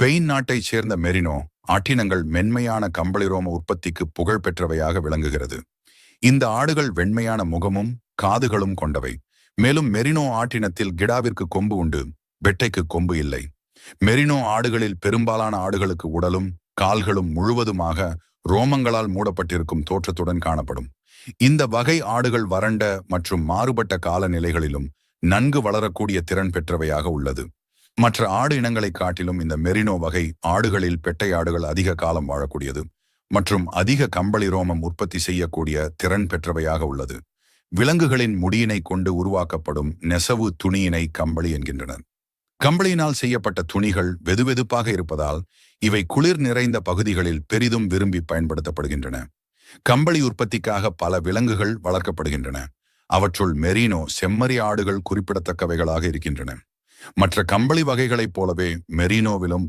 Spain நாட்டைச் சேர்ந்த Marino ஆட்டினங்கள் மென்மையான கம்பளிரோம உற்பத்திக்கு புகழ் பெற்றவையாக விளங்குகிறது. இந்த ஆடுகள் வெண்மையான முகமும் காதுகளும் கொண்டவை. மேலும் மெரினோ ஆட்டினத்தில் கிடாவிற்கு கொம்பு உண்டு, பெட்டைக்கு கொம்பு இல்லை. மெரினோ ஆடுகளில் பெரும்பாலான ஆடுகளுக்கு உடலும் கால்களும் முழுவதுமாக ரோமங்களால் மூடப்பட்டிருக்கும் தோற்றத்துடன் காணப்படும். இந்த வகை ஆடுகள் வறண்ட மற்றும் மாறுபட்ட காலநிலைகளிலும் நன்கு வளரக்கூடிய திறன் பெற்றவையாக உள்ளது. மற்ற ஆடு இனங்களை காட்டிலும் இந்த மெரினோ வகை ஆடுகளில் பெட்டை ஆடுகள் அதிக காலம் வாழக்கூடியது மற்றும் அதிக கம்பளி ரோமம் உற்பத்தி செய்யக்கூடிய திறன் பெற்றவையாக உள்ளது. விலங்குகளின் முடியினை கொண்டு உருவாக்கப்படும் நெசவு துணியினை கம்பளி என்கின்றனர். கம்பளியினால் செய்யப்பட்ட துணிகள் வெதுவெதுப்பாக இருப்பதால் இவை குளிர் நிறைந்த பகுதிகளில் பெரிதும் விரும்பி பயன்படுத்தப்படுகின்றன. கம்பளி உற்பத்திக்காக பல விலங்குகள் வளர்க்கப்படுகின்றன. அவற்றுள் மெரினோ செம்மறி ஆடுகள் குறிப்பிடத்தக்கவைகளாக இருக்கின்றன. மற்ற கம்பளி வகைகளைப் போலவே மெரினோவிலும்